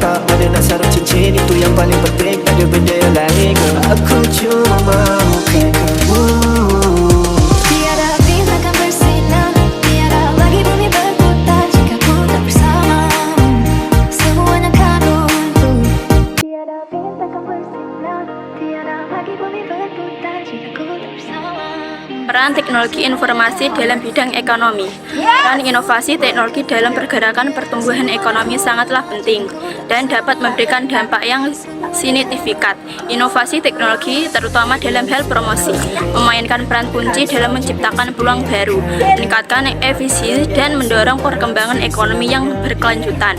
tak ada nak sarung cincin, itu yang paling penting. Tak ada benda yang lain. Aku cuma mahukan kamu. Tiada bintang akan bersinar, tiada lagi bumi berputar jika ku tak bersamamu. Semuanya akan runtuh. Tiada bintang akan bersinar, tiada lagi bumi berputar jika ku tak bersamamu. Peran teknologi informasi dalam bidang ekonomi. Peran inovasi teknologi dalam pergerakan pertumbuhan ekonomi sangatlah penting dan dapat memberikan dampak yang signifikan. Inovasi teknologi, terutama dalam hal promosi, memainkan peran kunci dalam menciptakan peluang baru, meningkatkan efisiensi, dan mendorong perkembangan ekonomi yang berkelanjutan.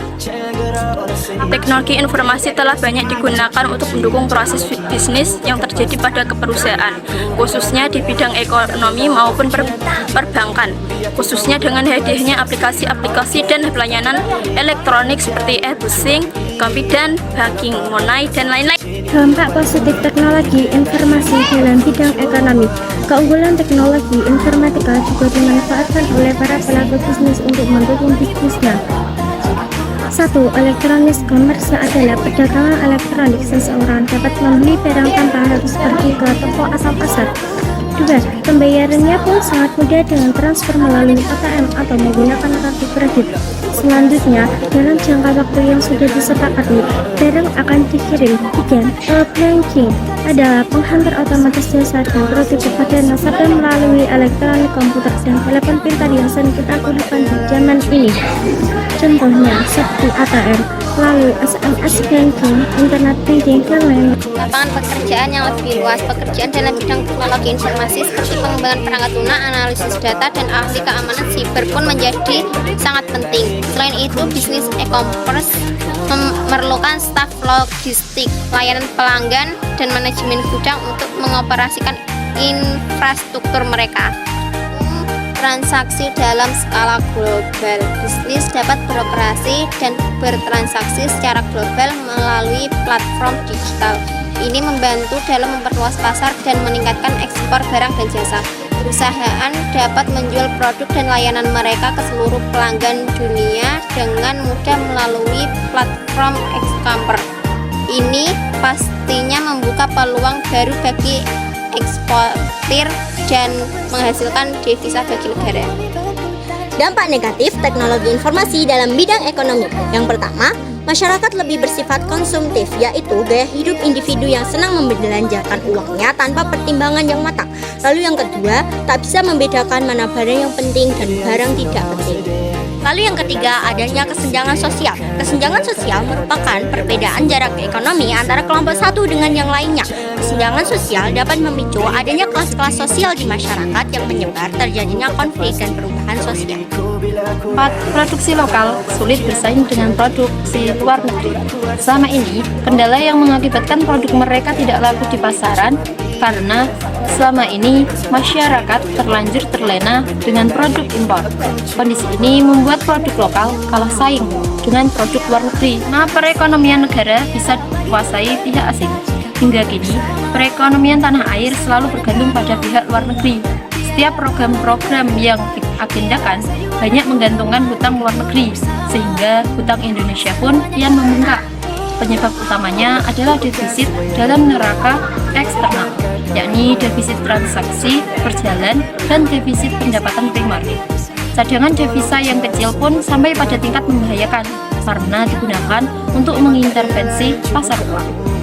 Teknologi informasi telah banyak digunakan untuk mendukung proses bisnis yang terjadi pada perusahaan, khususnya di bidang ekonomi maupun perbankan, khususnya dengan hadirnya aplikasi-aplikasi dan pelayanan elektronik seperti e-banking, dan banking, monai, dan lain-lain. Dampak positif teknologi informasi dalam bidang ekonomi. Keunggulan teknologi informatika juga dimanfaatkan oleh para pelaku bisnis untuk mendukung bisnisnya. 1. Elektronik commerce adalah perdagangan elektronik. Seseorang dapat membeli barang tanpa harus pergi ke toko asal pasar. 2. Pembayarannya pun sangat mudah dengan transfer melalui ATM atau menggunakan kartu kredit. Selanjutnya, dalam jangka waktu yang sudah disepakati, barang akan dikirim. 3. E-banking adalah penghantar otomatis jasa dan produk kepada nasabah melalui elektronik komputer dan telepon pintar yang sering kita gunakan di zaman ini. Contohnya seperti ATM, lalu SMS banking, internet banking, dan lain-lain. Lapangan pekerjaan yang lebih luas. Pekerjaan dalam bidang teknologi informasi seperti pengembangan perangkat lunak, analisis data, dan ahli keamanan siber pun menjadi sangat penting. Selain itu, bisnis e-commerce memerlukan staf logistik, layanan pelanggan, dan manajemen gudang untuk mengoperasikan infrastruktur mereka. Transaksi dalam skala global. Bisnis dapat beroperasi dan bertransaksi secara global melalui platform digital. Ini membantu dalam memperluas pasar dan meningkatkan ekspor barang dan jasa. Perusahaan dapat menjual produk dan layanan mereka ke seluruh pelanggan dunia dengan mudah melalui platform e-commerce. Ini pastinya membuka peluang baru bagi eksportir dan menghasilkan devisa bagi negara. Dampak negatif teknologi informasi dalam bidang ekonomi. Yang pertama, masyarakat lebih bersifat konsumtif, yaitu gaya hidup individu yang senang membelanjakan uangnya tanpa pertimbangan yang matang. Lalu yang kedua, tak bisa membedakan mana barang yang penting dan barang tidak penting. Lalu yang ketiga, adanya kesenjangan sosial. Kesenjangan sosial merupakan perbedaan jarak ekonomi antara kelompok satu dengan yang lainnya. Kesenjangan sosial dapat memicu adanya kelas-kelas sosial di masyarakat yang menyebar terjadinya konflik dan perubahan sosial. 4. Produksi lokal sulit bersaing dengan produksi luar negeri. Selama ini, kendala yang mengakibatkan produk mereka tidak laku di pasaran karena selama ini masyarakat terlanjur terlena dengan produk impor. Kondisi ini membuat produk lokal kalah saing dengan produk luar negeri. Perekonomian negara bisa dikuasai pihak asing. Hingga kini, perekonomian tanah air selalu bergantung pada pihak luar negeri. Setiap program-program yang diagendakan banyak menggantungkan hutang luar negeri, sehingga hutang Indonesia pun kian membengkak. Penyebab utamanya adalah defisit dalam neraca eksternal, yakni defisit transaksi berjalan dan defisit pendapatan primer. Cadangan devisa yang kecil pun sampai pada tingkat membahayakan karena digunakan untuk mengintervensi pasar uang.